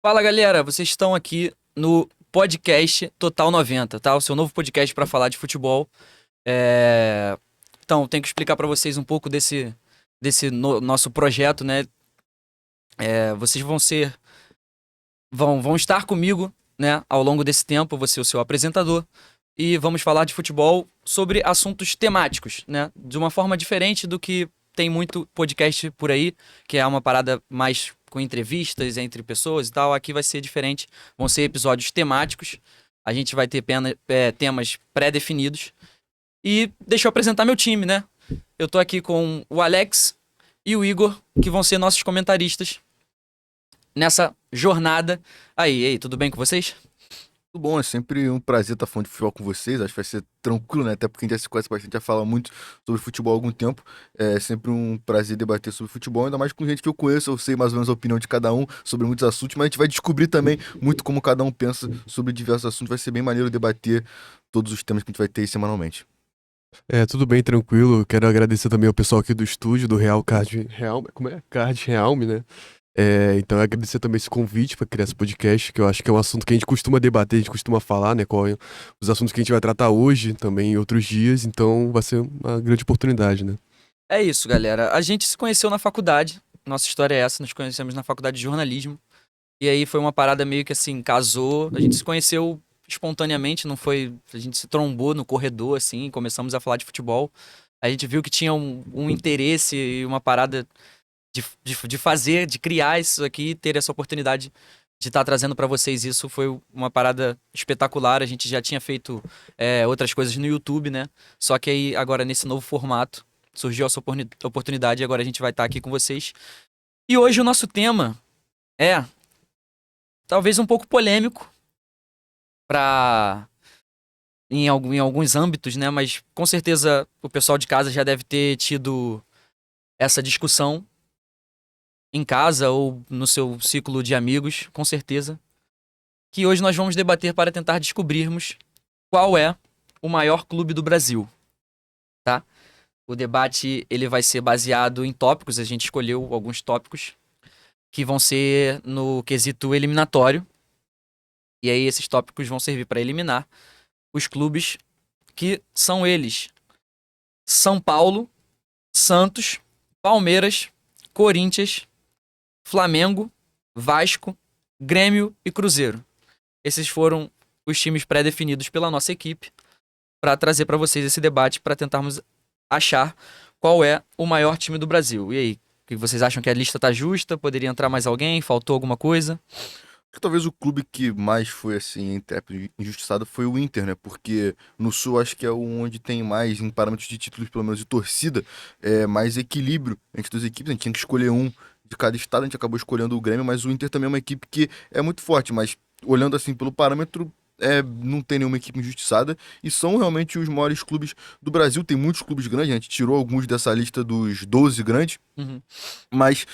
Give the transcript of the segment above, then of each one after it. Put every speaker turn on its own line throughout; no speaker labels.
Fala galera, vocês estão aqui no podcast Total 90, tá? O seu novo podcast para falar de futebol. Então, tenho que explicar para vocês um pouco desse nosso projeto, né? Vocês vão estar comigo, né? Ao longo desse tempo, eu vou ser o seu apresentador e vamos falar de futebol sobre assuntos temáticos, né? De uma forma diferente do que tem muito podcast por aí, que é uma parada mais com entrevistas entre pessoas e tal. Aqui vai ser diferente, vão ser episódios temáticos. A gente vai ter temas pré-definidos. E deixa eu apresentar meu time, né? Eu tô aqui com o Alex e o Igor, que vão ser nossos comentaristas nessa jornada. Aí, tudo bem com vocês?
Tudo bom, é sempre um prazer estar falando de futebol com vocês. Acho que vai ser tranquilo, né? Até porque a gente já se conhece bastante, já fala muito sobre futebol há algum tempo. É sempre um prazer debater sobre futebol, ainda mais com gente que eu conheço. Eu sei mais ou menos a opinião de cada um sobre muitos assuntos, mas a gente vai descobrir também muito como cada um pensa sobre diversos assuntos. Vai ser bem maneiro debater todos os temas que a gente vai ter aí semanalmente.
Tudo bem, tranquilo. Quero agradecer também ao pessoal aqui do estúdio, do Real Card Real, como é? Card Realme, né? Então, agradecer também esse convite para criar esse podcast, que eu acho que é um assunto que a gente costuma debater, a gente costuma falar, né? Qual é os assuntos que a gente vai tratar hoje, também em outros dias, então vai ser uma grande oportunidade, né?
É isso, galera. A gente se conheceu na faculdade. Nossa história é essa, nos conhecemos na faculdade de jornalismo. E aí foi uma parada meio que assim, casou. A gente se conheceu espontaneamente, não foi. A gente se trombou no corredor, assim, começamos a falar de futebol. A gente viu que tinha um interesse e uma parada de fazer, de criar isso aqui, ter essa oportunidade de estar trazendo para vocês isso. Foi uma parada espetacular. A gente já tinha feito outras coisas no YouTube, né? Só que aí, agora, nesse novo formato, surgiu essa oportunidade e agora a gente vai estar aqui com vocês. E hoje o nosso tema é talvez um pouco polêmico para em alguns âmbitos, né? Mas com certeza o pessoal de casa já deve ter tido essa discussão em casa ou no seu ciclo de amigos, com certeza. Que hoje nós vamos debater para tentar descobrirmos qual é o maior clube do Brasil, tá? O debate ele vai ser baseado em tópicos, a gente escolheu alguns tópicos que vão ser no quesito eliminatório. E aí esses tópicos vão servir para eliminar os clubes que são eles: São Paulo, Santos, Palmeiras, Corinthians, Flamengo, Vasco, Grêmio e Cruzeiro. Esses foram os times pré-definidos pela nossa equipe para trazer para vocês esse debate para tentarmos achar qual é o maior time do Brasil. E aí, o que vocês acham? Que a lista tá justa? Poderia entrar mais alguém? Faltou alguma coisa?
Acho que talvez o clube que mais foi, assim, entre aspas, injustiçado foi o Inter, né? Porque no Sul acho que é onde tem mais, em parâmetros de títulos, pelo menos de torcida, mais equilíbrio entre as equipes. A gente tinha que escolher um de cada estado, a gente acabou escolhendo o Grêmio, mas o Inter também é uma equipe que é muito forte, mas olhando assim pelo parâmetro. Não tem nenhuma equipe injustiçada e são realmente os maiores clubes do Brasil. Tem muitos clubes grandes, a gente tirou alguns dessa lista dos 12 grandes,
Uhum.
mas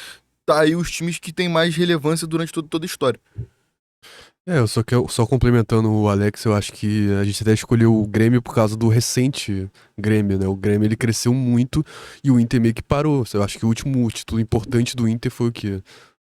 tá aí os times que têm mais relevância durante toda a história.
Só complementando o Alex, eu acho que a gente até escolheu o Grêmio por causa do recente Grêmio, né? O Grêmio ele cresceu muito e o Inter meio que parou. Eu acho que o último título importante do Inter foi o quê?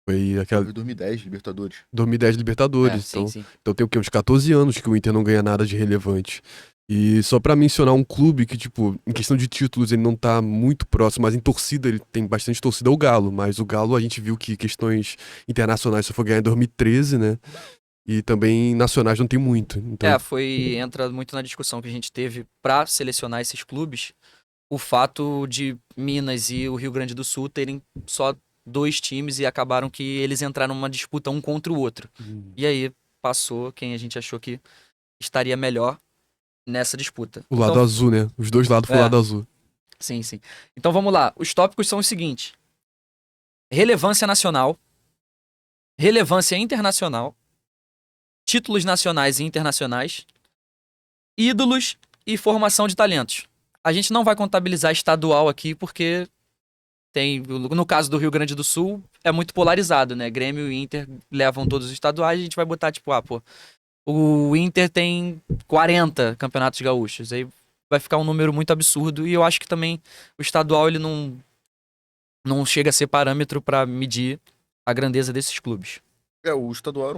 Foi aquela
Talvez 2010, Libertadores.
2010 Libertadores.
Sim,
Então,
sim.
então tem o quê? Uns 14 anos que o Inter não ganha nada de relevante. E só pra mencionar um clube que, tipo, em questão de títulos ele não tá muito próximo, mas em torcida ele tem bastante torcida, é o Galo. Mas o Galo a gente viu que questões internacionais só foi ganhar em 2013, né? E também nacionais não tem muito. Então,
Entra muito na discussão que a gente teve para selecionar esses clubes, o fato de Minas e o Rio Grande do Sul terem só dois times e acabaram que eles entraram numa disputa um contra o outro. E aí passou quem a gente achou que estaria melhor nessa disputa.
o
Então,
lado azul, né? Os dois lados pro
é,
lado azul.
sim, sim. Então vamos lá. Os tópicos são os seguintes: relevância nacional, relevância internacional, títulos nacionais e internacionais, ídolos e formação de talentos. A gente não vai contabilizar estadual aqui porque no caso do Rio Grande do Sul, é muito polarizado, né? Grêmio e Inter levam todos os estaduais, a gente vai botar tipo, pô, o Inter tem 40 campeonatos gaúchos. Aí vai ficar um número muito absurdo e eu acho que também o estadual ele não chega a ser parâmetro para medir a grandeza desses clubes.
O estadual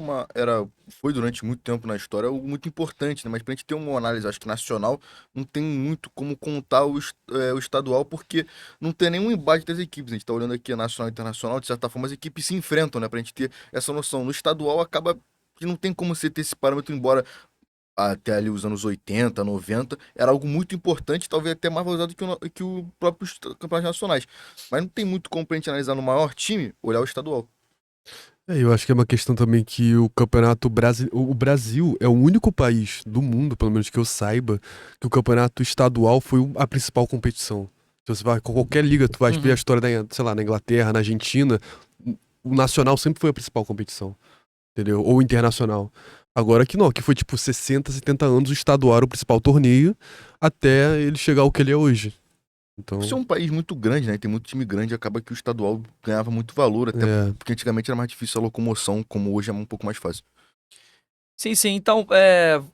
foi durante muito tempo na história algo muito importante, né? Mas pra gente ter uma análise, acho que nacional, não tem muito como contar o estadual, porque não tem nenhum embate das equipes. A gente tá olhando aqui a nacional e internacional, de certa forma as equipes se enfrentam, né? Pra gente ter essa noção. No estadual acaba que não tem como você ter esse parâmetro, embora até ali os anos 80, 90, era algo muito importante, talvez até mais valorizado que o próprio campeonatos nacionais. Mas não tem muito como pra gente analisar no maior time, olhar o estadual.
Eu acho que é uma questão também que o campeonato brasileiro. O Brasil é o único país do mundo, pelo menos que eu saiba, que o campeonato estadual foi a principal competição. Se você vai com qualquer liga, tu vai ver a
Uhum.
história sei lá, na Inglaterra, na Argentina, o nacional sempre foi a principal competição, entendeu? Ou internacional. Agora que não, que foi tipo 60, 70 anos o estadual era o principal torneio até ele chegar ao que ele é hoje.
Por ser
Então,
um país muito grande, né? Tem muito time grande, acaba que o estadual ganhava muito valor, até
é.
porque antigamente era mais difícil a locomoção, como hoje é um pouco mais fácil.
Sim, sim. Então,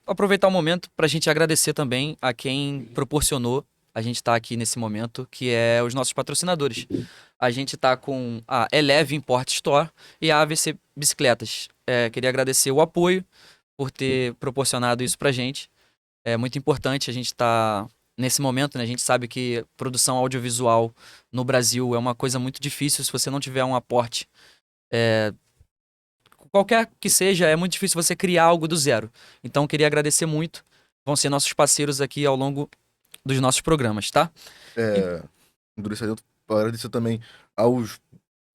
aproveitar o momento para a gente agradecer também a quem proporcionou a gente estar aqui nesse momento, que é os nossos patrocinadores. A gente está com a Eleve Import Store e a AVC Bicicletas. Queria agradecer o apoio por ter proporcionado isso pra gente. É muito importante a gente estar nesse momento, né? A gente sabe que produção audiovisual no Brasil é uma coisa muito difícil se você não tiver um aporte. Qualquer que seja, é muito difícil você criar algo do zero. Então, queria agradecer muito. Vão ser nossos parceiros aqui ao longo dos nossos programas, tá? E-
É, endurecimento, agradecer também aos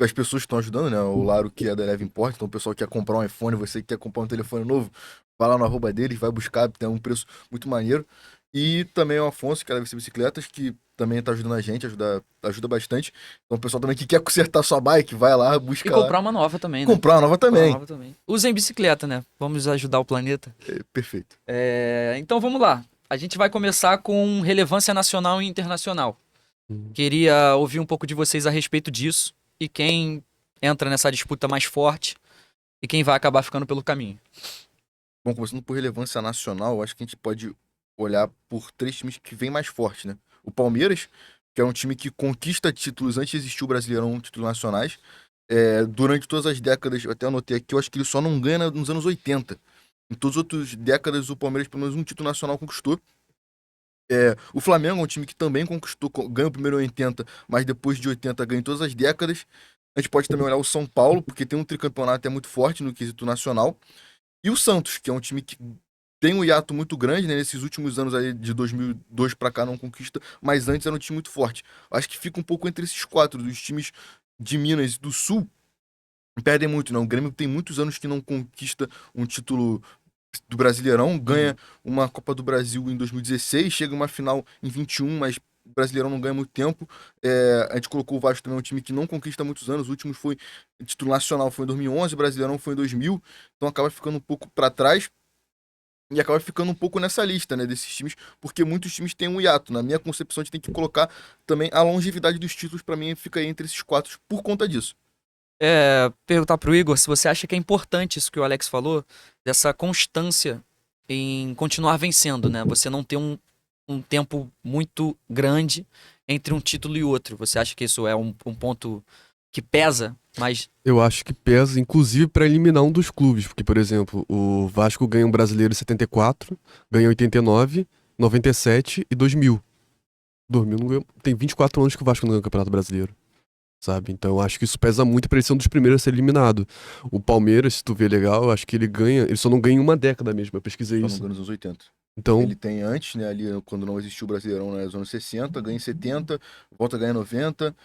as pessoas que estão ajudando, né? O Laro, que é da Eleve Import, então o pessoal que quer comprar um iPhone, você que quer comprar um telefone novo, vai lá no arroba deles, vai buscar, tem um preço muito maneiro. E também o Afonso, que é da VC Bicicletas, que também tá ajudando a gente, ajuda bastante. Então o pessoal também que quer consertar sua bike, vai lá,
E
busca lá.
comprar uma nova também, né?
Comprar uma nova
Comprar uma
também.
nova também. Usem bicicleta, né? Vamos ajudar o planeta.
Perfeito.
Então vamos lá. A gente vai começar com relevância nacional e internacional.
Hum.
Queria ouvir um pouco de vocês a respeito disso e quem entra nessa disputa mais forte e quem vai acabar ficando pelo caminho.
Bom, começando por relevância nacional, eu acho que a gente pode olhar por três times que vêm mais forte, né? O Palmeiras, que é um time que conquista títulos antes de existir o Brasileirão, títulos nacionais. Durante todas as décadas, eu até anotei aqui, eu acho que ele só não ganha nos anos 80. Em todas as outras décadas, o Palmeiras pelo menos um título nacional conquistou. O Flamengo é um time que também conquistou, ganha o primeiro em 80, mas depois de 80 ganha em todas as décadas. A gente pode também olhar o São Paulo, porque tem um tricampeonato muito forte no quesito nacional. E o Santos, que é um time que tem um hiato muito grande, né? Nesses últimos anos aí, de 2002 pra cá, não conquista, mas antes era um time muito forte. Acho que fica um pouco entre esses quatro, dos times de Minas e do Sul, perdem muito, não. O Grêmio tem muitos anos que não conquista um título do Brasileirão, ganha uma Copa do Brasil em 2016, chega uma final em 21, mas o Brasileirão não ganha muito tempo. A gente colocou o Vasco também, é um time que não conquista há muitos anos. O último foi título nacional foi em 2011, o Brasileirão foi em 2000, então acaba ficando um pouco para trás. E acaba ficando um pouco nessa lista, né, desses times, porque muitos times têm um hiato. Na minha concepção, a gente tem que colocar também a longevidade dos títulos, para mim, fica aí entre esses quatro por conta disso.
Perguntar pro Igor se você acha que é importante isso que o Alex falou, dessa constância em continuar vencendo, né? Você não ter um tempo muito grande entre um título e outro. Você acha que isso é um ponto que pesa? Mas
Eu acho que pesa, inclusive, pra eliminar um dos clubes. Porque, por exemplo, o Vasco ganha um brasileiro em 74, ganha em 89, 97 e 2000. 2000 não ganhou. Tem 24 anos que o Vasco não ganha o Campeonato Brasileiro, sabe? Então eu acho que isso pesa muito pra ele ser um dos primeiros a ser eliminado. O Palmeiras, se tu vê legal, eu acho que ele ganha. Ele só não ganha em uma década mesmo. Eu pesquisei
Só não
isso.
ganha nos anos 80.
Então,
Ele tem antes, né, ali quando não existiu o Brasileirão, né, nos anos 60, ganha em 70, volta a ganhar em 90,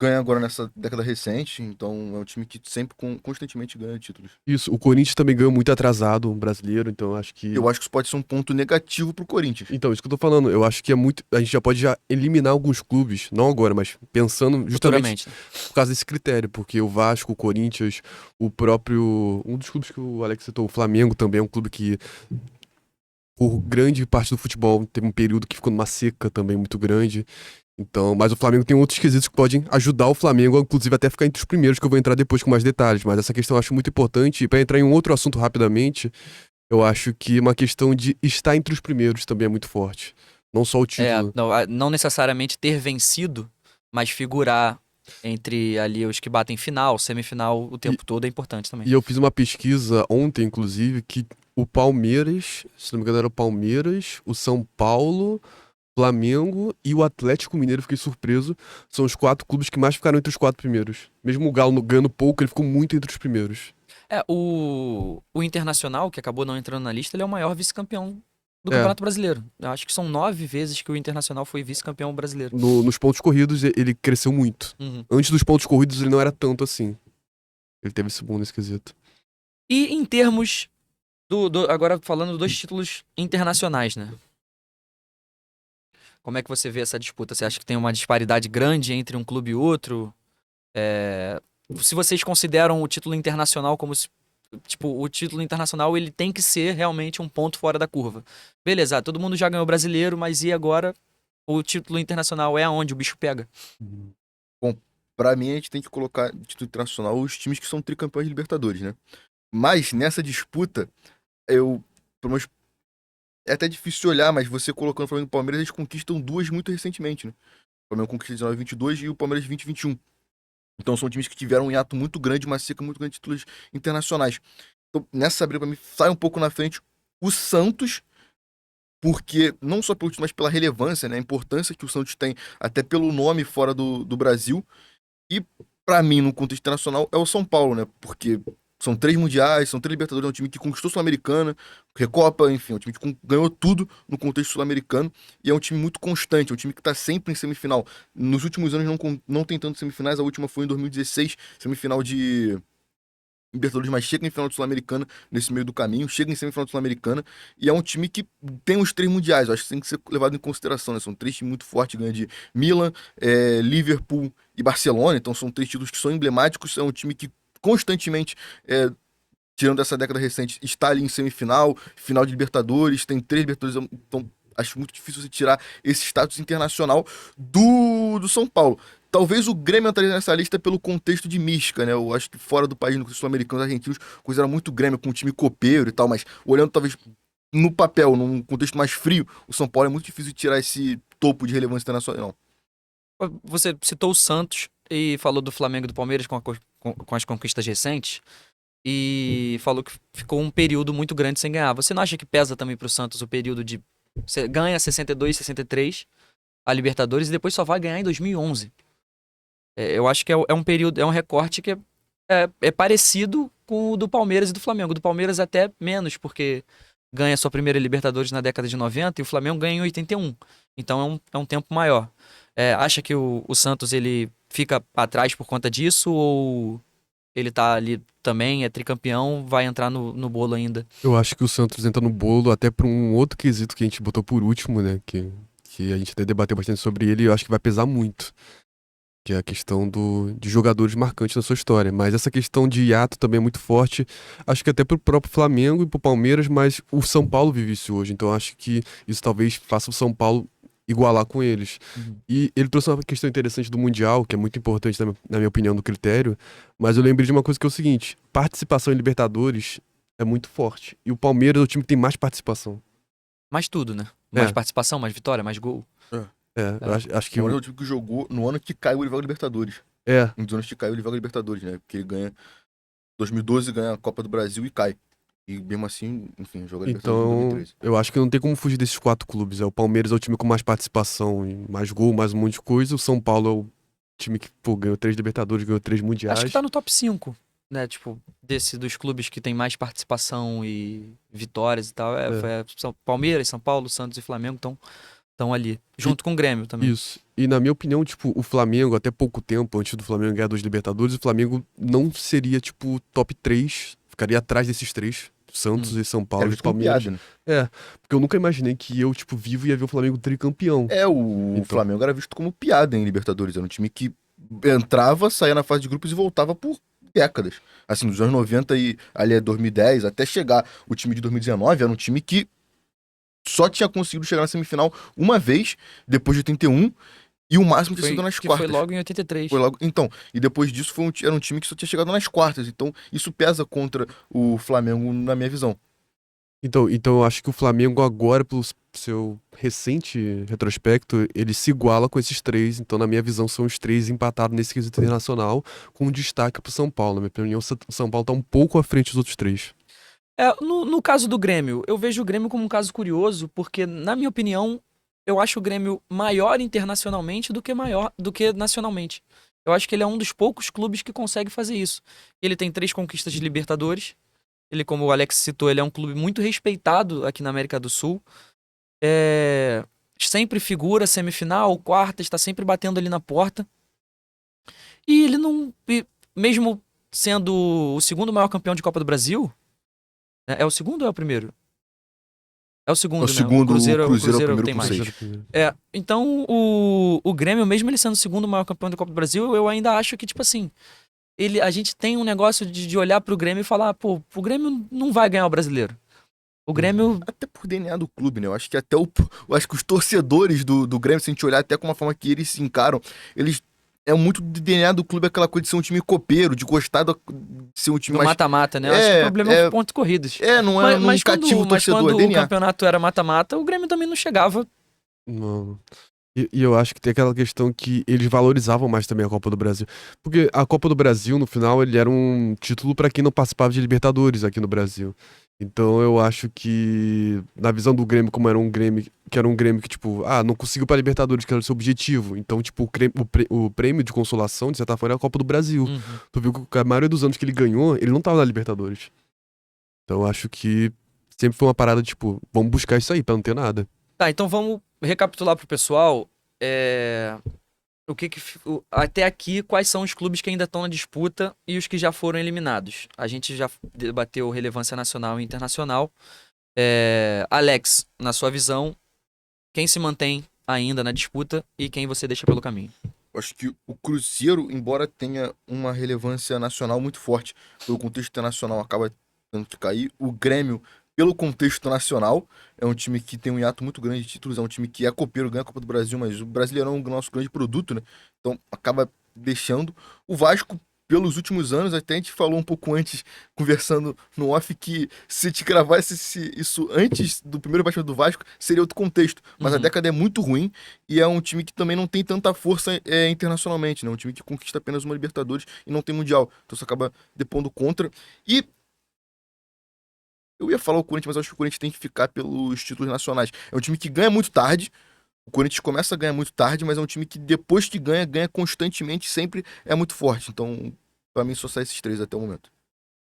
ganha agora nessa década recente, então é um time que sempre constantemente ganha títulos.
isso. O Corinthians também ganhou muito atrasado, um brasileiro. Então eu acho que.
Eu acho que isso pode ser um ponto negativo pro Corinthians.
Então, isso que eu tô falando, eu acho que é muito. A gente já pode já eliminar alguns clubes, não agora, mas pensando justamente
futuramente, né?
por causa desse critério, porque o Vasco, o Corinthians, o próprio. Um dos clubes que o Alex citou, o Flamengo também é um clube que, por grande parte do futebol, teve um período que ficou numa seca também muito grande. Então, mas o Flamengo tem outros quesitos que podem ajudar o Flamengo, inclusive até ficar entre os primeiros, que eu vou entrar depois com mais detalhes. Mas essa questão eu acho muito importante. E para entrar em um outro assunto rapidamente, eu acho que uma questão de estar entre os primeiros também é muito forte. Não só o título.
Não necessariamente ter vencido, mas figurar entre ali os que batem final, semifinal, o tempo todo é importante também.
E eu fiz uma pesquisa ontem, inclusive, que o Palmeiras, se não me engano, era o Palmeiras, o São Paulo, Flamengo e o Atlético Mineiro, fiquei surpreso, são os 4 clubes que mais ficaram entre os 4 primeiros. Mesmo o Galo ganhando pouco, ele ficou muito entre os primeiros.
O Internacional, que acabou não entrando na lista, ele é o maior vice-campeão do
É.
Campeonato Brasileiro. Eu acho que são 9 vezes que o Internacional foi vice-campeão brasileiro.
Nos pontos corridos, ele cresceu muito.
Uhum.
Antes dos pontos corridos, ele não era tanto assim. Ele teve esse boom nesse quesito.
E em termos agora falando dos títulos internacionais, né? Como é que você vê essa disputa? Você acha que tem uma disparidade grande entre um clube e outro? Se vocês consideram o título internacional como se, tipo, o título internacional ele tem que ser realmente um ponto fora da curva. Beleza, todo mundo já ganhou o brasileiro, mas e agora o título internacional é aonde o bicho pega?
Pra mim, a gente tem que colocar no título internacional os times que são tricampeões de Libertadores, né? Mas nessa disputa, pelo menos, é até difícil olhar, mas você colocando o Flamengo e o Palmeiras, eles conquistam 2 muito recentemente, né? O Flamengo conquista 19 e 22 e o Palmeiras 20 e 21. Então são times que tiveram um hiato muito grande, uma seca muito grande de títulos internacionais. Então, nessa briga, pra mim, sai um pouco na frente o Santos, porque não só pelo título, mas pela relevância, né? A importância que o Santos tem, até pelo nome fora do Brasil. E, pra mim, no contexto internacional, é o São Paulo, né? Porque são 3 mundiais, são 3 Libertadores, é um time que conquistou Sul-Americana, Recopa, enfim, é um time que ganhou tudo no contexto sul-americano e é um time muito constante, é um time que tá sempre em semifinal. Nos últimos anos não tem tanto semifinais, a última foi em 2016, semifinal de Libertadores, mas chega em final de Sul-Americana nesse meio do caminho, chega em semifinal de Sul-Americana e é um time que tem os 3 mundiais, eu acho que tem que ser levado em consideração, né? São 3 times muito fortes, ganha de Milan, Liverpool e Barcelona, então são 3 títulos que são emblemáticos, é um time que constantemente, tirando essa década recente, está ali em semifinal, final de Libertadores, tem 3 Libertadores, então acho muito difícil você tirar esse status internacional do São Paulo. Talvez o Grêmio entraria nessa lista pelo contexto de mística, né? Eu acho que fora do país, no contexto sul-americano, os argentinos consideram muito Grêmio com um time copeiro e tal, mas olhando talvez no papel, num contexto mais frio, o São Paulo é muito difícil de tirar esse topo de relevância internacional.
Você citou o Santos e falou do Flamengo e do Palmeiras com as conquistas recentes e falou que ficou um período muito grande sem ganhar. Você não acha que pesa também pro Santos o período de você ganha 62, 63 a Libertadores e depois só vai ganhar em 2011? Eu acho que é um período, é um recorte que é parecido com o do Palmeiras e do Flamengo. O do Palmeiras até menos, porque ganha sua primeira Libertadores na década de 90 e o Flamengo ganha em 81. Então é um tempo maior. Acha que o Santos ele fica atrás por conta disso ou ele tá ali também, é tricampeão, vai entrar no bolo ainda?
Eu acho que o Santos entra no bolo até por um outro quesito que a gente botou por último, né? Que a gente até debateu bastante sobre ele e eu acho que vai pesar muito. Que é a questão de jogadores marcantes na sua história. Mas essa questão de hiato também é muito forte. Acho que até pro próprio Flamengo e pro Palmeiras, mas o São Paulo vive isso hoje. Então acho que isso talvez faça o São Paulo igualar com eles.
Uhum.
E ele trouxe uma questão interessante do Mundial, que é muito importante na minha opinião, do critério. Mas eu lembrei de uma coisa que é o seguinte: participação em Libertadores é muito forte. E o Palmeiras é o time que tem mais participação.
Mais tudo, né? Mais participação, mais vitória, mais gol.
Eu acho que.
O Palmeiras é o time que jogou no ano que caiu, ele vai ao Libertadores.
É.
Um dos anos que caiu, ele vai ao Libertadores, né? Porque ele ganha. 2012 ganha a Copa do Brasil e cai. E mesmo assim, enfim, joga Libertadores em
Então,
2013.
eu acho que não tem como fugir desses 4 clubes. O Palmeiras é o time com mais participação, e mais gol, mais um monte de coisa. O São Paulo é o time que, pô, ganhou 3 Libertadores, ganhou 3 mundiais.
Acho que tá no top 5, né? Tipo, dos clubes que tem mais participação e vitórias e tal. Palmeiras, São Paulo, Santos e Flamengo estão ali. Junto com o Grêmio também.
Isso. E na minha opinião, tipo, o Flamengo, até pouco tempo, antes do Flamengo ganhar 2 Libertadores, o Flamengo não seria, tipo, top 3. Ficaria atrás desses 3. Santos e São Paulo
Era
e
visto como
Palmeiras.
piada, né?
Porque eu nunca imaginei que eu, tipo, vivo e ia ver o Flamengo tricampeão.
O
Então.
Flamengo era visto como piada em Libertadores. Era um time que entrava, saía na fase de grupos e voltava por décadas. Assim, nos anos 90 e ali 2010, até chegar o time de 2019, era um time que só tinha conseguido chegar na semifinal uma vez, depois de 81, e o máximo tinha sido nas quartas.
Foi logo em 83.
Foi logo, então, e depois disso era um time que só tinha chegado nas quartas. Então, isso pesa contra o Flamengo na minha visão.
Então eu acho que o Flamengo agora, pelo seu recente retrospecto, ele se iguala com esses três. Então, na minha visão, são os três empatados nesse quesito internacional, com um destaque pro São Paulo. Na minha opinião, o São Paulo tá um pouco à frente dos outros três.
No caso do Grêmio, eu vejo o Grêmio como um caso curioso, porque, na minha opinião, eu acho o Grêmio maior internacionalmente do que nacionalmente. Eu acho que ele é um dos poucos clubes que consegue fazer isso. Ele tem 3 conquistas de Libertadores. Ele, como o Alex citou, ele é um clube muito respeitado aqui na América do Sul. Sempre figura semifinal, quarta, está sempre batendo ali na porta. E ele não. Mesmo sendo o segundo maior campeão de Copa do Brasil. É o segundo ou é o primeiro? É o segundo,
O
né?
segundo,
O Cruzeiro
é o primeiro
tem
com
mais.
6.
Então, o Grêmio, mesmo ele sendo o segundo maior campeão da Copa do Brasil, eu ainda acho que, tipo assim, a gente tem um negócio de olhar pro Grêmio e falar, pô, o Grêmio não vai ganhar o brasileiro. O Grêmio.
Até por DNA do clube, né? Eu acho que até eu acho que os torcedores do Grêmio, se a gente olhar até com uma forma que eles se encaram, eles é muito do DNA do clube, aquela coisa de ser um time copeiro, de gostar de ser um time
No
mais.
mata-mata, né? Eu acho que o problema é os pontos corridos.
Não é, não cativa o
Mas
torcedor,
quando
é
o
DNA.
campeonato era mata-mata, o Grêmio também não chegava.
Não. E eu acho que tem aquela questão que eles valorizavam mais também a Copa do Brasil. Porque a Copa do Brasil, no final, ele era um título pra quem não participava de Libertadores aqui no Brasil. Então eu acho que, na visão do Grêmio, como era um Grêmio que, tipo, não conseguiu pra Libertadores, que era o seu objetivo. Então, tipo, o prêmio de consolação, de certa forma, era a Copa do Brasil.
Uhum.
Tu viu que a maioria dos anos que ele ganhou, ele não tava na Libertadores. Então eu acho que sempre foi uma parada, tipo, vamos buscar isso aí pra não ter nada.
Tá, então vamos recapitular pro pessoal. Até aqui, quais são os clubes que ainda estão na disputa e os que já foram eliminados? A gente já debateu relevância nacional e internacional. Alex, na sua visão, quem se mantém ainda na disputa e quem você deixa pelo caminho?
Eu acho que o Cruzeiro, embora tenha uma relevância nacional muito forte, pelo contexto internacional acaba tendo que cair. O Grêmio, pelo contexto nacional, é um time que tem um hiato muito grande de títulos, é um time que é copeiro, ganha a Copa do Brasil, mas o Brasileirão é o nosso grande produto, né? Então acaba deixando. O Vasco, pelos últimos anos, até a gente falou um pouco antes, conversando no off, que se te gravasse isso antes do primeiro batimento do Vasco, seria outro contexto. Mas a
Uhum.
década é muito ruim e é um time que também não tem tanta força internacionalmente, né? Um time que conquista apenas uma Libertadores e não tem Mundial. Então isso acaba depondo contra. E eu ia falar o Corinthians, mas eu acho que o Corinthians tem que ficar pelos títulos nacionais. É um time que ganha muito tarde. O Corinthians começa a ganhar muito tarde, mas é um time que depois que ganha, ganha constantemente, sempre é muito forte. Então, pra mim, só sai esses três até o momento.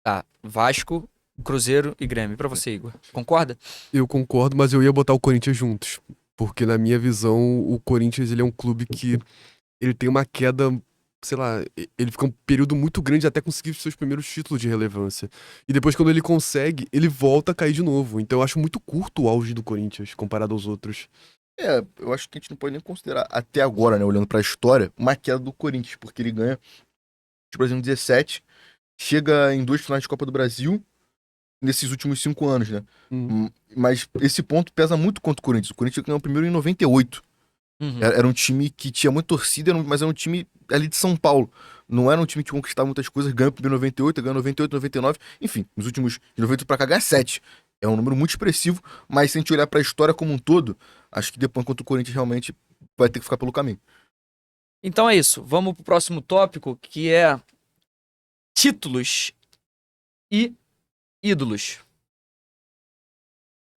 Tá, Vasco, Cruzeiro e Grêmio. E pra você, Igor? Concorda?
Eu concordo, mas eu ia botar o Corinthians juntos. Porque, na minha visão, o Corinthians ele é um clube que ele tem uma queda, sei lá, ele fica um período muito grande até conseguir os seus primeiros títulos de relevância. E depois, quando ele consegue, ele volta a cair de novo. Então, eu acho muito curto o auge do Corinthians comparado aos outros.
Eu acho que a gente não pode nem considerar, até agora, né, olhando pra história, uma queda do Corinthians, porque ele ganha, tipo, Brasil em 17, chega em 2 finais de Copa do Brasil nesses últimos 5 anos, né? Mas esse ponto pesa muito contra o Corinthians. O Corinthians ganhou o primeiro em 98.
Uhum.
Era um time que tinha muita torcida, mas era um time ali de São Paulo. Não era um time que conquistava muitas coisas, ganhou o primeiro em 98, ganhou 98, 99, enfim, nos últimos de 98 pra cá ganha 7. É um número muito expressivo, mas se a gente olhar pra história como um todo, acho que depois contra o Corinthians realmente vai ter que ficar pelo caminho.
Então é isso. Vamos pro próximo tópico, que é títulos e ídolos.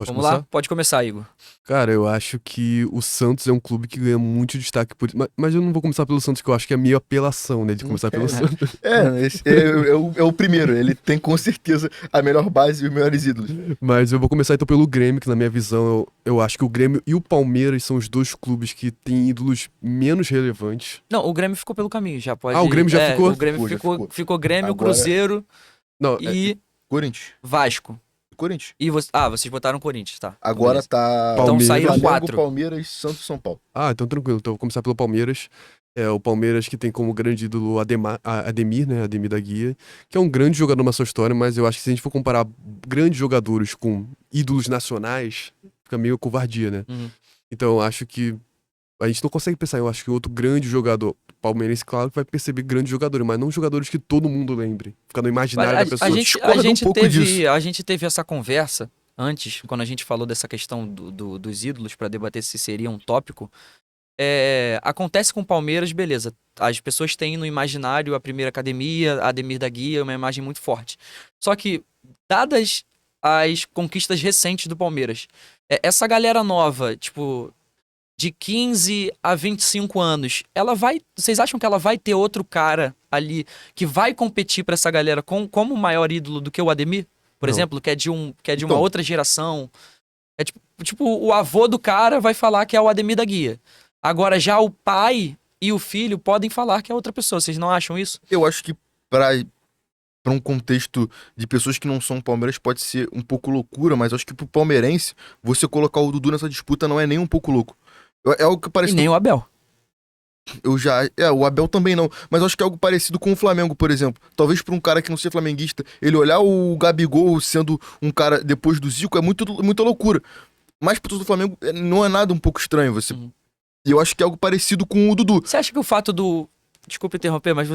Posso
Vamos
começar?
lá? Pode começar, Igor.
Cara, eu acho que o Santos é um clube que ganha muito destaque por isso. Mas eu não vou começar pelo Santos, que eu acho que é meio apelação, né? De começar pelo Santos.
Esse é o primeiro. Ele tem com certeza a melhor base e os melhores ídolos.
Mas eu vou começar então pelo Grêmio, que na minha visão, eu acho que o Grêmio e o Palmeiras são os dois clubes que têm ídolos menos relevantes.
Não, o Grêmio ficou pelo caminho, já pode.
O Grêmio já ficou?
O Grêmio
Já ficou.
ficou Grêmio,
Agora-
Cruzeiro
Não,
e
Corinthians.
Vasco.
Corinthians.
E vocês botaram Corinthians, tá?
Agora
Beleza.
tá
Então
Palmeiras.
saíram
Flamengo,
4.
Palmeiras, Santos e São Paulo.
então tranquilo. Então eu vou começar pelo Palmeiras. É o Palmeiras que tem como grande ídolo Ademir, né? Ademir da Guia, que é um grande jogador na sua história, mas eu acho que se a gente for comparar grandes jogadores com ídolos nacionais, fica meio covardia, né?
Uhum.
Então eu acho que a gente não consegue pensar, eu acho que outro grande jogador palmeirense, claro, que vai perceber grandes jogadores, mas não jogadores que todo mundo lembre. Fica no imaginário da pessoa.
A
discorda um
gente
pouco
teve,
disso.
a gente teve essa conversa antes, quando a gente falou dessa questão dos ídolos, pra debater se seria um tópico, acontece com o Palmeiras, beleza. As pessoas têm no imaginário a primeira academia, a Ademir da Guia, uma imagem muito forte. Só que, dadas as conquistas recentes do Palmeiras, essa galera nova, tipo, de 15 a 25 anos, vocês acham que ela vai ter outro cara ali que vai competir pra essa galera como maior ídolo do que o Ademir? Por
Não.
exemplo, que é de uma
Então.
outra geração. É tipo, o avô do cara vai falar que é o Ademir da Guia. Agora, já o pai e o filho podem falar que é outra pessoa. Vocês não acham isso?
Eu acho que pra um contexto de pessoas que não são Palmeiras pode ser um pouco loucura, mas eu acho que pro palmeirense, você colocar o Dudu nessa disputa não é nem um pouco louco. É algo que
E
parece.
nem o Abel.
O Abel também não. Mas eu acho que é algo parecido com o Flamengo, por exemplo. Talvez pra um cara que não seja flamenguista, ele olhar o Gabigol sendo um cara depois do Zico é muita loucura. Mas pro torcedor do Flamengo não é nada um pouco estranho.
Uhum.
E eu acho que é algo parecido com o Dudu.
Você acha que o fato do... Desculpa interromper, mas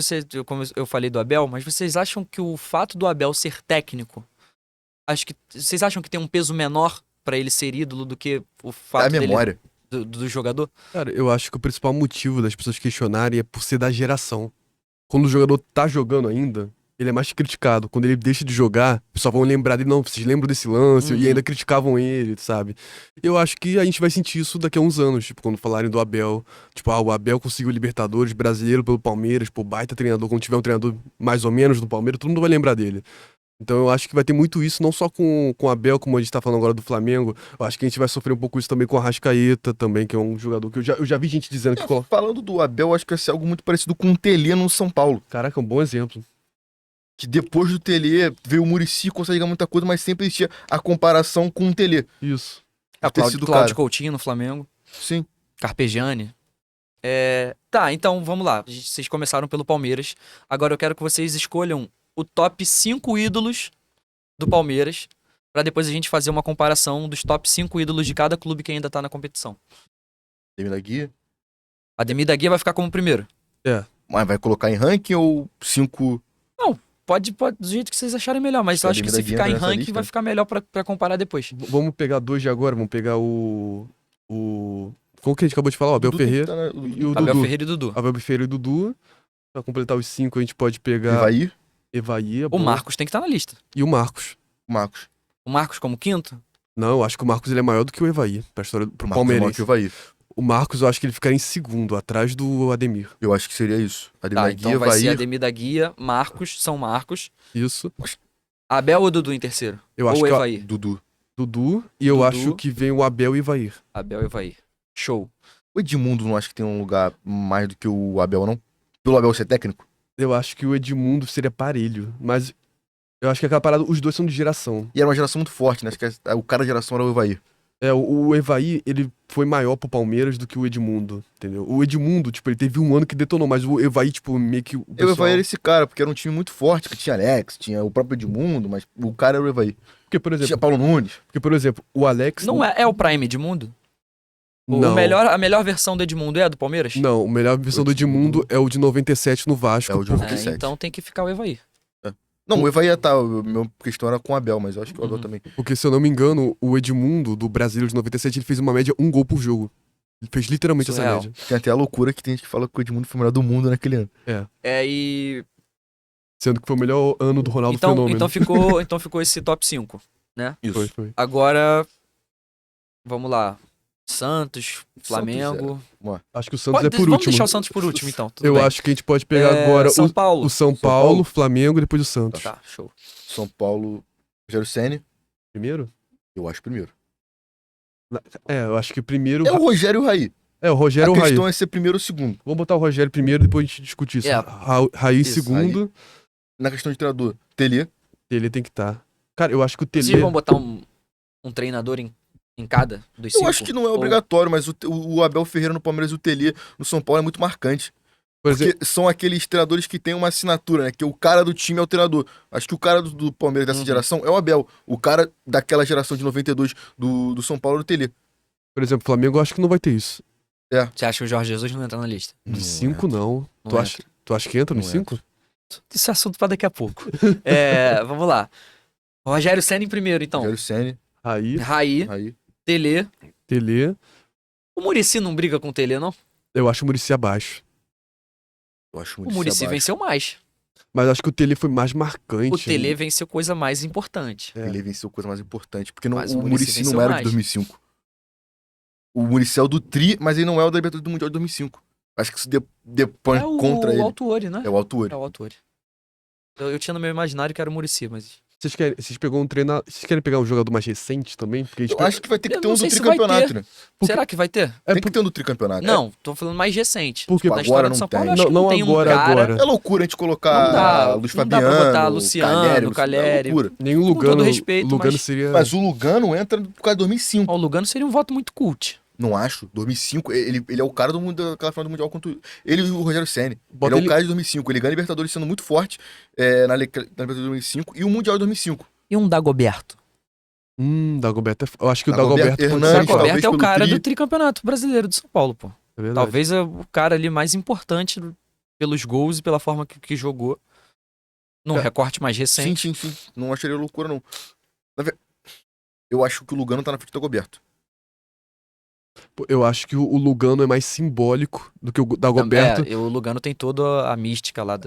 como eu falei do Abel, mas vocês acham que o fato do Abel ser técnico, vocês acham que tem um peso menor pra ele ser ídolo do que o
É
fato
a
dele
memória.
do jogador?
Cara, eu acho que o principal motivo das pessoas questionarem é por ser da geração. Quando o jogador tá jogando ainda, ele é mais criticado. Quando ele deixa de jogar, o pessoal vão lembrar dele, não, vocês lembram desse lance,
Uhum.
e ainda criticavam ele, sabe? Eu acho que a gente vai sentir isso daqui a uns anos, tipo, quando falarem do Abel. Tipo, o Abel conseguiu o Libertadores brasileiro pelo Palmeiras, pô, baita treinador. Quando tiver um treinador mais ou menos do Palmeiras, todo mundo vai lembrar dele. Então eu acho que vai ter muito isso, não só com o Abel, como a gente tá falando agora do Flamengo. Eu acho que a gente vai sofrer um pouco isso também com o Arrascaeta também, que é um jogador que eu já vi gente dizendo que...
Falando do Abel, eu acho que vai ser algo muito parecido com o Telê no São Paulo.
Caraca, é um bom exemplo.
Que depois do Telê veio o Muricy, consegue ganhar muita coisa, mas sempre existia a comparação com o Telê.
Isso.
A
ter sido
Cláudio
cara.
Coutinho no Flamengo.
Sim.
Carpegiani. Tá, então vamos lá. Vocês começaram pelo Palmeiras. Agora eu quero que vocês escolham o top 5 ídolos do Palmeiras, pra depois a gente fazer uma comparação dos top 5 ídolos de cada clube que ainda tá na competição.
Ademir da Guia.
Ademir da Guia vai ficar como primeiro.
Mas vai colocar em ranking ou 5?
Pode, do jeito que vocês acharem melhor, mas
Acho que
eu acho que
Ademir
se
da Guia
ficar em
entra nessa
ranking
lista.
vai ficar melhor pra comparar depois.
Vamos pegar dois de agora, vamos pegar o... Como que a gente acabou de falar? O Abel Ferreira e o
Abel
Dudu.
Ferreira e Dudu.
Abel Ferreira e Dudu. Pra completar os 5, a gente pode pegar
Evaí,
Evaí, é
O
bom.
Marcos tem que estar na lista.
E o Marcos.
Marcos.
O Marcos como quinto?
Não, eu acho que o Marcos ele é maior do que o Evaí, pra história pro
Marcos é maior
Palmeirense.
que o Evaí.
O Marcos eu acho que ele ficaria em segundo, atrás do Ademir.
Eu acho que seria isso. Ademir
Tá,
da
então
Guia,
vai ser
Evaí.
Ademir da Guia, Marcos, São Marcos.
Isso.
Abel ou Dudu em terceiro?
Eu acho
ou
que
Evaí?
Dudu.
Dudu e eu
Dudu.
acho que vem o Abel e Evaí.
Abel e Evaí. Show.
O Edmundo não acha que tem um lugar mais do que o Abel, não? Pelo Abel ser técnico?
Eu acho que o Edmundo seria parelho, mas eu acho que aquela parada, os dois são de geração.
E era uma geração muito forte, né? Acho que o cara da geração era o Evaí.
O Evaí, ele foi maior pro Palmeiras do que o Edmundo, entendeu? O Edmundo, tipo, ele teve um ano que detonou, mas o Evaí, tipo, meio que o
O
pessoal...
Evaí era esse cara, porque era um time muito forte, que tinha Alex, tinha o próprio Edmundo, mas o cara era o Evaí.
Porque, por
Tinha
exemplo,
Paulo Nunes.
o Alex...
Não é o Prime Edmundo?
Não.
A melhor versão do Edmundo é a do Palmeiras?
Não, a melhor versão do Edmundo é o de 97 no Vasco.
É o de
porque-
97.
Então tem que ficar o Evaí.
Não, o Evaí ia estar. A minha questão era com o Abel, mas eu acho que o Abel
Uhum.
também.
Porque, se eu não me engano, o Edmundo, do Brasileiro de 97, ele fez uma média 1 gol por jogo. Ele fez literalmente
Surreal.
essa média.
Tem até a loucura que tem gente que fala que o Edmundo foi o melhor do mundo naquele ano.
E...
Sendo que foi o melhor ano do Ronaldo
Então,
Fenômeno.
então ficou esse top 5.
Isso.
Foi.
Agora, vamos lá. Santos, Flamengo.
Acho que o Santos é por
Vamos
último.
deixar o Santos por último, então. Tudo
Eu
bem.
acho que a gente pode pegar agora
São Paulo.
o São
Paulo.
Paulo, Flamengo e depois o Santos.
Tá, show.
São Paulo, Rogério Ceni,
Primeiro?
eu acho primeiro.
Eu acho que primeiro...
É o Rogério e o Raí.
o Rogério
A
ou o Raí.
questão é ser primeiro ou segundo.
Vamos botar o Rogério primeiro e depois a gente discute isso. Raí
Isso,
segundo,
Na questão de treinador, Telê.
Telê tem que estar. Cara, eu acho que o
Vocês
Telê...
vão botar um treinador em cada dos
Eu
cinco?
acho que não é
Ou-
obrigatório, mas o Abel Ferreira no Palmeiras e o Telê no São Paulo é muito marcante.
Por exemplo,
Porque são aqueles treinadores que têm uma assinatura, né? Que o cara do time é o treinador. Acho que o cara do Palmeiras dessa
Uhum.
geração é o Abel. O cara daquela geração de 92 do São Paulo é o Telê.
por exemplo, Flamengo eu acho que não vai ter isso.
Você acha que o Jorge Jesus não entra na lista?
De 5 não.
Não
Tu acha que entra nos
Não
5?
Isso é assunto pra daqui a pouco. Vamos lá. Rogério Ceni em primeiro, então.
Rogério Ceni.
Raí,
Raí, Tele.
Tele.
O Muricy não briga com o Tele, não?
Eu acho o Muricy abaixo.
Eu acho
O
muito
Muricy venceu mais.
Mas acho que o Tele foi mais marcante.
O Tele venceu coisa mais importante.
É.
Ele venceu coisa mais importante. Porque não,
Mas
o
o Muricy
Muricy
venceu
não era o
mais.
de 2005. O Muricy é o do Tri, mas ele não é o da Libertadores do Mundial de 2005. Acho que isso depõe
É o
contra ele.
Autuori, né?
É o Alto
É o Autuori. Eu tinha no meu imaginário que era o Muricy, mas...
Vocês pegou um treinador. Vocês querem pegar um jogador mais recente também? Porque a gente
Eu acho que vai ter que
Eu
ter
não
um do
sei se vai
tricampeonato,
ter.
né?
Porque-
Será que vai ter?
É
Tem que ter um do tricampeonato.
Não, tô falando mais recente.
Porque
Na
agora
história
não
do São Paulo,
tem.
eu acho que
Não
não tem um
agora,
cara...
agora.
É loucura a gente
Não
colocar
dá,
Luiz
não dá
Fabiano,
pra botar Luciano,
Calhério,
Calhério.
É loucura.
nenhum
Com
Lugano.
todo respeito,
Lugano
mas-
seria.
Mas o Lugano entra por causa de 2005.
Ó, o Lugano seria um voto muito cult.
Não acho. 2005, ele é o cara do mundo, daquela final do Mundial contra ele e o Rogério Ceni.
Bota
Ele é
ele-
o cara de 2005. Ele ganha a Libertadores sendo muito forte na Libertadores de 2005 e o Mundial de 2005.
E um Dagoberto?
Dagoberto. Eu acho que o
Dagoberto
Dagoberto pode
O
Hernandes,
ser.
Dagoberto
talvez
é o
pelo
cara
tri.
do tricampeonato brasileiro de São Paulo, pô.
É verdade.
Talvez é o cara ali mais importante pelos gols e pela forma que jogou. Num
É.
recorte mais
Sim,
recente.
sim, sim. Não acharia loucura, não. Eu acho que o Lugano tá na frente do Dagoberto.
Eu acho que o Lugano é mais simbólico do que o Dagoberto.
É, o Lugano tem toda a mística lá.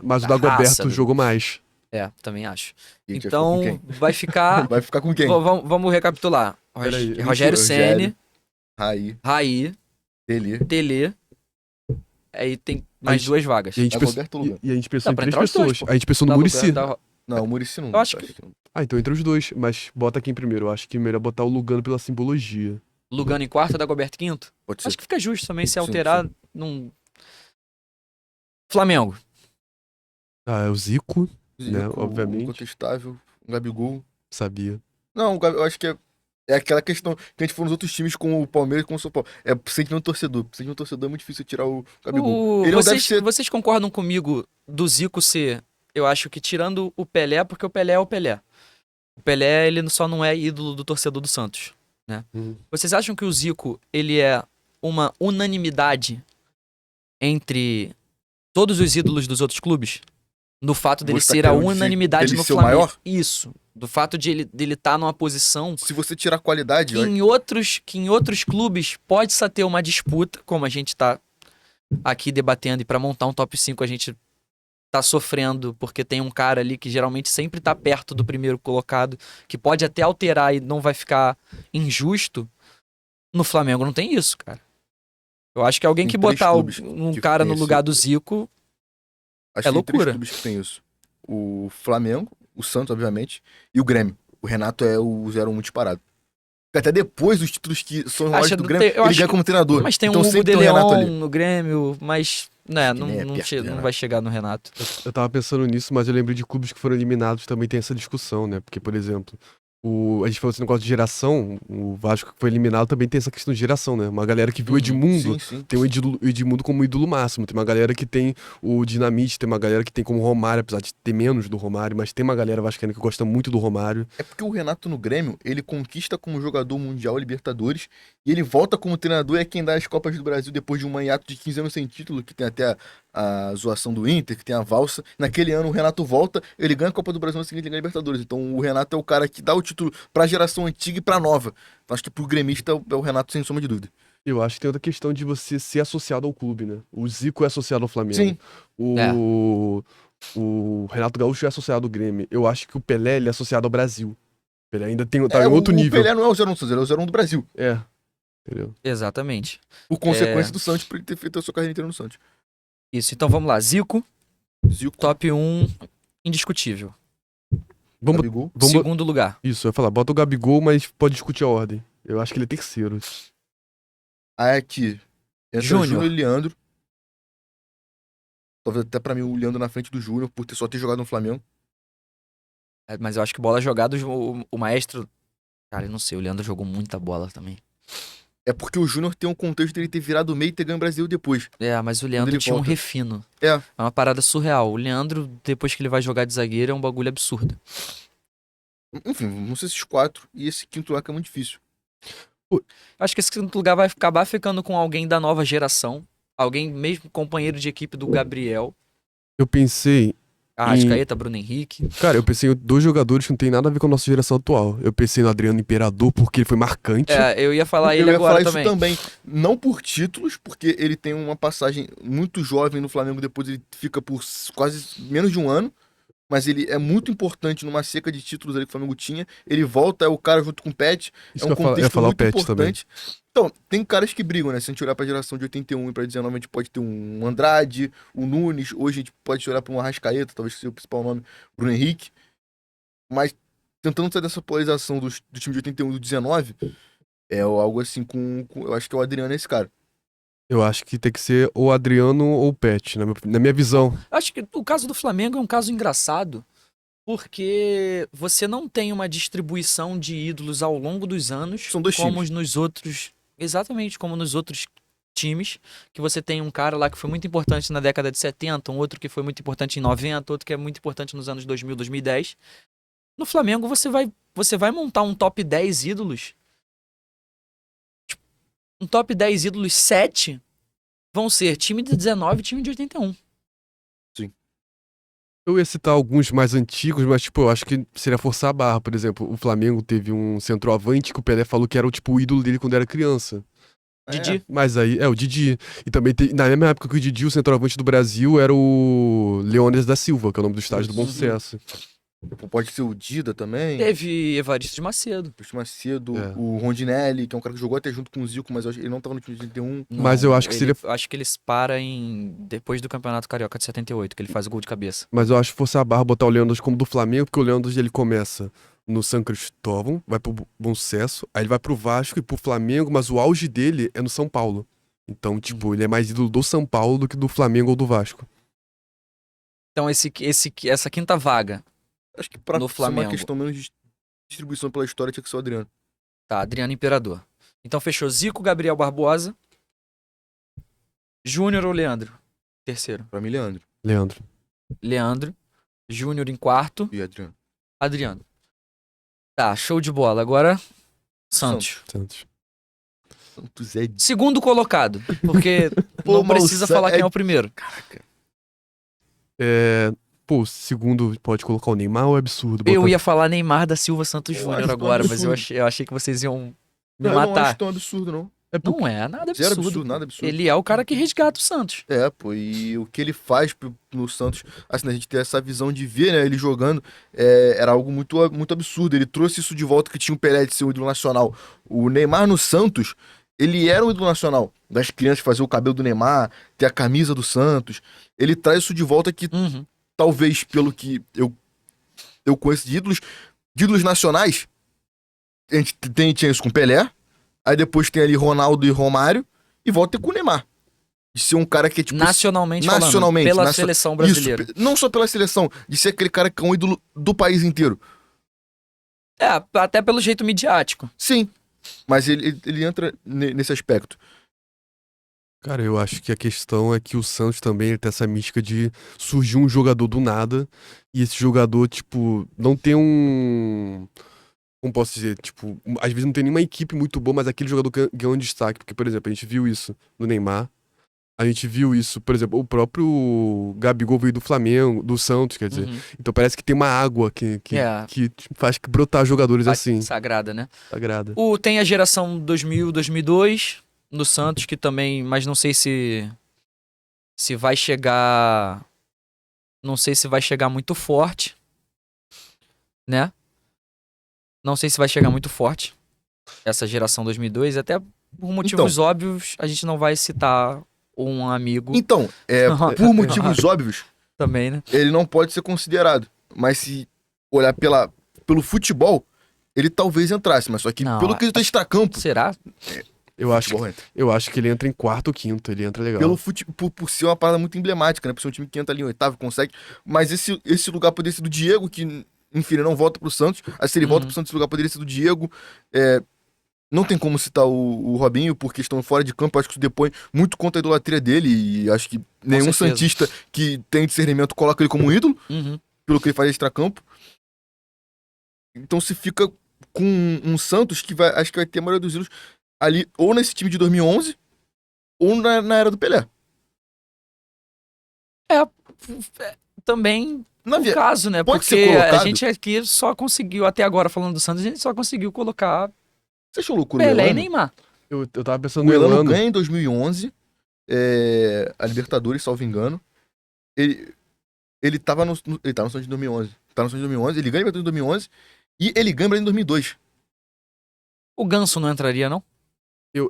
Mas o
Da
Dagoberto
raça,
jogou mais.
Também acho.
E a gente
Então,
vai ficar com
vai ficar...
quem? Vai ficar com quem?
Vamos recapitular.
Peraí,
Rogério Ceni,
Raí,
Raí,
Tele,
Tele. Aí tem mais
gente-
duas vagas.
E a gente pensou,
Dagoberto ou Lugano?
e a gente pensou
Dá
em
pra
três
entrar os dois,
pessoas.
pô.
A gente pensou no
Dagoberto,
Muricy.
Não, o Muricy não.
Eu acho que-
não.
Então entre os dois. Mas bota quem primeiro. Eu acho que é melhor botar o Lugano pela simbologia.
Lugano em quarto, Dagoberto em quinto.
Pode ser.
Acho que fica justo também se
Sim,
alterar num... Flamengo.
Ah, é o Zico, né,
Zico,
obviamente.
Incontestável, o Gabigol.
sabia.
Não, eu acho que é aquela questão que a gente for nos outros times com o Palmeiras e com o São Paulo. É sentimento torcedor. Sentimento torcedor é muito difícil tirar o Gabigol. Ele não deve ser.
Vocês concordam comigo do Zico ser... Eu acho que tirando o Pelé, porque o Pelé é o Pelé. O Pelé, ele só não é ídolo do torcedor do Santos, né? Vocês acham que o Zico, ele é uma unanimidade entre todos os ídolos dos outros clubes? No fato dele
Você tá
ser a
querendo dizer
unanimidade
dele
no
ser o
Flamengo.
maior?
Isso. Do fato de ele estar numa posição
Se você tirar a qualidade,
que em outros clubes pode só ter uma disputa, como a gente tá aqui debatendo, e pra montar um top 5 a gente tá sofrendo, porque tem um cara ali que geralmente sempre tá perto do primeiro colocado, que pode até alterar e não vai ficar injusto. No Flamengo não tem isso, cara. Eu acho que alguém
Tem
que
três
botar
clubes
um
que
cara
tem
no
esse-
lugar do Zico,
acho
É
que tem três
loucura.
clubes que tem isso. O Flamengo, o Santos, obviamente, e o Grêmio. O Renato é o 0-1 disparado. Porque até depois dos títulos que são maiores
Acho
do
que
Grêmio,
tem- eu
ele
acho
ganha
que-
como treinador.
mas tem
então
um Hugo
sempre
de
tem o Renato
Leon
ali.
no Grêmio, mas né,
Acho que nem é perto do
não
Renato.
vai chegar no Renato.
Eu tava pensando nisso, mas eu lembrei de clubes que foram eliminados também tem essa discussão, né? Porque, por exemplo, a gente falou esse negócio de geração, o Vasco que foi eliminado também tem essa questão de geração, né? Uma galera que viu o Edmundo
Sim, sim.
tem o Edmundo como ídolo máximo, tem uma galera que tem o Dinamite, tem uma galera que tem como Romário, apesar de ter menos do Romário, mas tem uma galera vascaína que gosta muito do Romário.
É porque o Renato no Grêmio, ele conquista como jogador mundial Libertadores e ele volta como treinador e é quem dá as Copas do Brasil depois de um hiato de 15 anos sem título, que tem até a zoação do Inter, que tem a valsa. Naquele ano o Renato volta, ele ganha a Copa do Brasil no seguinte, ele ganha a Libertadores. Então o Renato é o cara que dá o título pra geração antiga e pra nova. Então acho que pro gremista é o Renato sem sombra de dúvida.
Eu acho que tem outra questão de você ser associado ao clube, né? O Zico é associado ao Flamengo.
Sim.
O Renato Gaúcho é associado ao Grêmio. Eu acho que o Pelé ele é associado ao Brasil. O Pelé ainda tá em outro nível.
O Pelé não é o 0-1 do Santos, ele é o 0-1 do Brasil.
É. Entendeu?
Exatamente.
Por consequência do Santos, por ele ter feito a sua carreira inteira no Santos.
Isso, então vamos lá. Zico,
Zico,
top 1, indiscutível.
Vamos,
Gabigol.
Segundo lugar.
Isso, eu ia falar, bota o Gabigol, mas pode discutir a ordem. Eu acho que ele é terceiro.
Aí aqui, entra
Júnior.
Júnior e Leandro. Talvez até pra mim o Leandro na frente do Júnior, por só ter jogado no Flamengo.
Mas eu acho que bola jogada, o maestro... Cara, eu não sei, o Leandro jogou muita bola também.
É porque o Júnior tem um contexto dele ter virado meio e ter ganho o Brasil depois.
É, mas o Leandro
ele
tinha um
volta.
refino.
É.
Uma parada surreal. O Leandro, depois que ele vai jogar de zagueiro, é um bagulho absurdo.
Enfim, vão ser esses quatro. E esse quinto lugar que é muito difícil.
Acho que esse quinto lugar vai acabar ficando com alguém da nova geração. Alguém, mesmo companheiro de equipe do Gabriel.
Eu pensei
Arrascaeta, Bruno Henrique.
Cara, eu pensei em dois jogadores que não tem nada a ver com a nossa geração atual. Eu pensei no Adriano Imperador porque ele foi marcante.
Eu ia falar
Eu
ele
ia
agora
falar
também.
isso também. Não por títulos, porque ele tem uma passagem muito jovem no Flamengo, depois ele fica por quase menos de um ano. Mas ele é muito importante numa seca de títulos ali que o Flamengo tinha. Ele volta, é o cara junto com o Pet.
Isso
É
que
um
eu ia
contexto
falar o
muito
Pet também.
importante. Então, tem caras que brigam, né? Se a gente olhar pra geração de 81 e pra 19, a gente pode ter um Andrade, um Nunes. Hoje a gente pode olhar pra um Arrascaeta, talvez seja o principal nome, Bruno Henrique. Mas tentando sair dessa polarização do time de 81 e do 19, é algo assim eu acho que é o Adriano esse cara.
Eu acho que tem que ser ou Adriano ou o Pet, na minha visão.
Acho que o caso do Flamengo é um caso engraçado, porque você não tem uma distribuição de ídolos ao longo dos anos,
São dois
como
times.
nos outros, exatamente como nos outros times, que você tem um cara lá que foi muito importante na década de 70, um outro que foi muito importante em 90, outro que é muito importante nos anos 2000, 2010. No Flamengo você vai montar um top 10 ídolos. Um top 10 ídolos, 7 vão ser time de 19 e time de 81.
Eu ia citar alguns mais antigos, mas, tipo, eu acho que seria forçar a barra. Por exemplo, o Flamengo teve um centroavante que o Pelé falou que era o ídolo dele quando era criança.
Didi.
Mas aí, o Didi. E também, na mesma época que o Didi, o centroavante do Brasil era o Leônidas da Silva, que é o nome do estádio do Bom
Uhum.
Sucesso.
Pode ser o Dida também.
Teve Evaristo de Macedo.
Cristian Macedo,
É.
o Rondinelli, que é um cara que jogou até junto com o Zico, mas eu acho que ele não tava no time de 81.
Mas eu acho que seria-
Acho que eles param depois do Campeonato Carioca de 78, que ele faz o gol de cabeça.
Mas eu acho que forçar a barra botar o Leônidas como do Flamengo, porque o Leônidas ele começa no São Cristóvão, vai pro Bom Sucesso, aí ele vai pro Vasco e pro Flamengo, mas o auge dele é no São Paulo. Então, tipo, ele é mais ídolo do São Paulo do que do Flamengo ou do Vasco.
Então essa quinta vaga,
Acho que pra
No
ser uma
Flamengo.
questão menos de distribuição pela história tinha que ser o Adriano.
tá, Adriano Imperador. Então fechou Zico, Gabriel Barbosa, Júnior ou Leandro? Terceiro.
Pra mim, Leandro
Leandro.
Leandro, Júnior em quarto,
e Adriano.
Adriano. Tá, show de bola. Agora, Santos.
Santos.
Santos é...
Segundo colocado, porque
Pô,
não precisa
mas
falar quem
é-
é o primeiro.
Pô, o segundo pode colocar o Neymar ou é absurdo?
Eu
botar-
ia falar Neymar da Silva Santos
Eu
Júnior
acho
agora,
tão
mas
absurdo.
eu achei que vocês iam me
Não, eu não
matar.
acho tão absurdo, não.
É porque
Não é nada
Zero
absurdo.
absurdo, nada absurdo.
Ele é o cara que resgata o Santos.
É, pô, e o que ele faz no Santos, assim, a gente ter essa visão de ver, né, ele jogando, era algo muito absurdo. Ele trouxe isso de volta que tinha o Pelé de ser um ídolo nacional. O Neymar no Santos, ele era um ídolo nacional. Das crianças fazer o cabelo do Neymar, ter a camisa do Santos. Ele traz isso de volta que,
Uhum.
talvez, pelo que eu conheço de ídolos nacionais, a gente tinha isso com o Pelé, aí depois tem ali Ronaldo e Romário, e volta com o Neymar. De ser um cara que é tipo.
Nacionalmente,
nacionalmente,
falando, pela
nacio-
seleção brasileira.
Isso, não só pela seleção, de ser aquele cara que é um ídolo do país inteiro.
É, até pelo jeito midiático.
Sim, mas ele entra nesse aspecto.
Cara, eu acho que a questão é que o Santos também ele tem essa mística de surgir um jogador do nada e esse jogador, tipo, não tem um. Como posso dizer? Tipo, às vezes não tem nenhuma equipe muito boa, mas aquele jogador ganhou um destaque. Porque, por exemplo, a gente viu isso no Neymar. A gente viu isso, por exemplo, o próprio Gabigol veio do Flamengo, do Santos, quer dizer.
Uhum.
Então parece que tem uma água que
É.
faz que brotar jogadores assim.
Sagrada, né?
Sagrada.
Tem a geração 2000, 2002 no Santos, que também, mas não sei se vai chegar, não sei se vai chegar muito forte, né? Não sei se vai chegar muito forte essa geração 2002, até por motivos óbvios, a gente não vai citar um amigo
Então, por motivos óbvios,
também, né?
ele não pode ser considerado. Mas se olhar pelo futebol, ele talvez entrasse. Mas só que
Não,
pelo que ele tá extracampo,
Será?
futebol entra.
Eu acho que ele entra em quarto ou quinto, ele entra legal.
Por ser uma parada muito emblemática, né? Por ser um time que entra ali em oitavo, consegue. Mas esse lugar poderia ser do Diego, que, enfim, ele não volta pro Santos. Aí se ele volta pro Santos, esse lugar poderia ser do Diego. Não tem como citar o Robinho, por questão fora de campo. Acho que isso depõe muito contra a idolatria dele. E acho que nenhum
certeza.
santista que tem discernimento coloca ele como um ídolo,
Uhum.
pelo que ele faz extracampo. Então se fica com um Santos que acho que vai ter a maioria dos ídolos ali, ou nesse time de 2011, ou na era do Pelé.
Também
Na
o
via...
caso, né?
pode
Porque
ser
a
colocado.
gente aqui só conseguiu, até agora falando do Santos, a gente só conseguiu colocar
Você achou loucura o
Pelé e
Elano?
Neymar.
Eu tava pensando
O
no
Elano
Elano.
ganha em 2011 a Libertadores, salvo engano. Ele tava ele tá no Santos de 2011. Tá no Santos de 2011, ele ganha a Libertadores em 2011 e ele ganha em 2002.
O Ganso não entraria, não?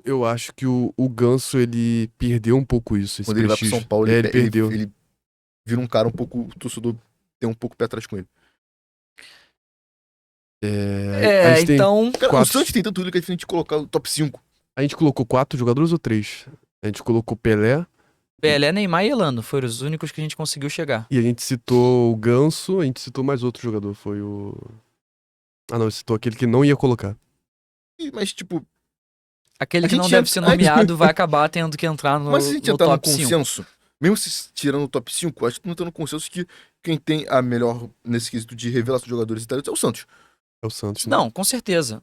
Eu acho que o Ganso, ele perdeu um pouco isso, esse
Quando ele vai pro
prestígio.
São Paulo,
Ele perdeu.
ele vira um cara um pouco... O torcedor tem um pouco pé atrás com ele.
A gente tem
então.
Cara, o
quatro.
Santos tem tanto ídolo que a gente colocar o top 5.
A gente colocou 4 jogadores ou 3? A gente colocou Pelé
Pelé, Neymar e Elano foram os únicos que a gente conseguiu chegar.
e a gente citou o Ganso, a gente citou mais outro jogador, foi o... Ah não, citou aquele que não ia colocar.
Mas, tipo,
Aquele
A
que não
gente
deve
entra-
ser nomeado vai acabar tendo que entrar no,
mas se a gente
no
entrar no
top 5.
consenso, mesmo se tirando o top 5, acho que não tá no consenso que quem tem a melhor nesse quesito de revelação de jogadores italianos é o Santos.
É o Santos. né?
Não, com certeza.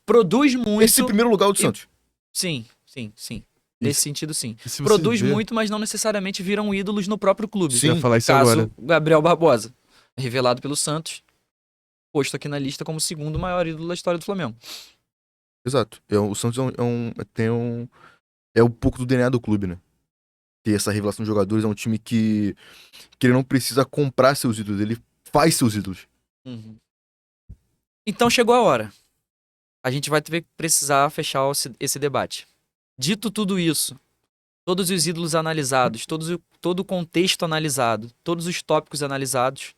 Produz muito.
Esse primeiro lugar é o do
e-
Santos.
Sim. Nesse sentido, sim.
E se você
Produz
vê-
muito, mas não necessariamente viram ídolos no próprio clube.
Sim.
Eu ia falar isso
Caso
agora.
Gabriel Barbosa, revelado pelo Santos, posto aqui na lista como o segundo maior ídolo da história do Flamengo.
Exato. O Santos é um pouco do DNA do clube, né? Ter essa revelação de jogadores, é um time que ele não precisa comprar seus ídolos, ele faz seus ídolos.
Então chegou a hora. A gente vai precisar fechar esse debate. Dito tudo isso, todos os ídolos analisados, todo o contexto analisado, todos os tópicos analisados,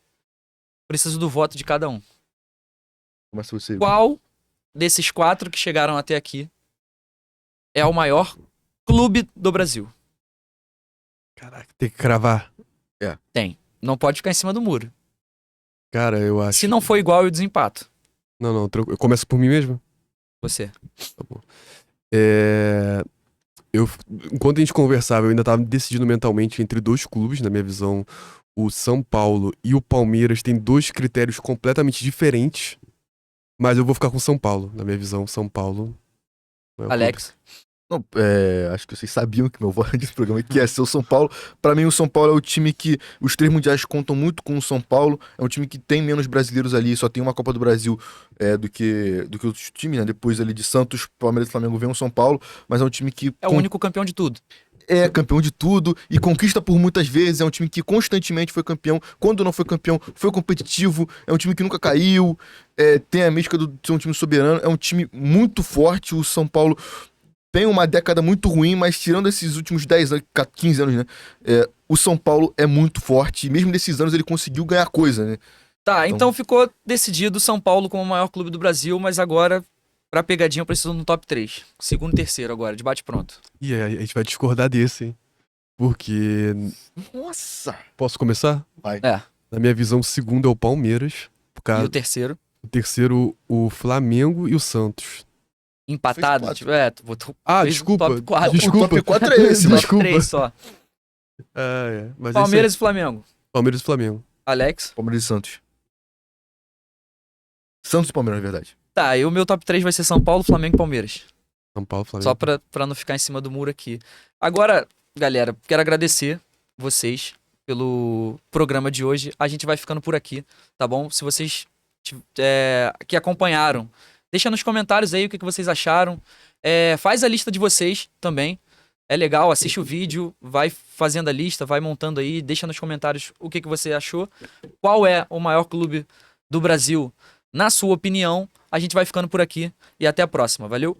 preciso do voto de cada um.
Começa você.
Qual desses 4 que chegaram até aqui é o maior clube do Brasil?
Caraca, tem que cravar.
Não pode ficar em cima do muro.
Cara, eu acho...
Se não for igual, eu desempato.
Não, eu começo por mim mesmo?
Você.
Tá bom. Enquanto a gente conversava, eu ainda tava decidindo mentalmente entre 2 clubes, na minha visão. O São Paulo e o Palmeiras têm 2 critérios completamente diferentes. Mas eu vou ficar com o São Paulo. Na minha visão, São Paulo. não é o
Alex.
Não, acho que vocês sabiam que meu voto desse programa aqui ia ser o São Paulo. Pra mim, o São Paulo é o time que os 3 mundiais contam muito com o São Paulo. É um time que tem menos brasileiros ali, só tem uma Copa do Brasil do que outros times, né? Depois ali de Santos, Palmeiras e Flamengo vem o São Paulo, mas é um time que
É o único campeão de tudo.
é campeão de tudo e conquista por muitas vezes. É um time que constantemente foi campeão. Quando não foi campeão, foi competitivo. É um time que nunca caiu. Tem a mística de ser um time soberano. É um time muito forte. O São Paulo tem uma década muito ruim, mas tirando esses últimos 10 anos, 15 anos, né? O São Paulo é muito forte. E mesmo nesses anos ele conseguiu ganhar coisa, né?
Tá, então ficou decidido São Paulo como o maior clube do Brasil, mas agora, pra pegadinha, eu preciso no top 3. Segundo e terceiro agora, de bate pronto.
E aí, a gente vai discordar desse, hein? Porque...
Nossa!
Posso começar?
É.
Na minha visão, o segundo é o Palmeiras.
E o terceiro?
O terceiro, o Flamengo e o Santos.
Empatado?
Fez
Tipo, tu
Ah,
fez
desculpa.
top 4.
Desculpa.
O top 4 é esse,
Top
mas
Desculpa.
3 só.
Mas
Palmeiras e Flamengo.
Palmeiras e Flamengo.
Alex?
Palmeiras e Santos. Santos e Palmeiras, na verdade.
Tá, e o meu top 3 vai ser São Paulo, Flamengo e Palmeiras.
São Paulo, Flamengo.
Só pra não ficar em cima do muro aqui. Agora, galera, quero agradecer vocês pelo programa de hoje. A gente vai ficando por aqui, tá bom? Se vocês que acompanharam, deixa nos comentários aí o que vocês acharam. Faz a lista de vocês também. É legal, assiste o vídeo, vai fazendo a lista, vai montando aí, deixa nos comentários o que você achou. Qual é o maior clube do Brasil, na sua opinião? A gente vai ficando por aqui e até a próxima. Valeu?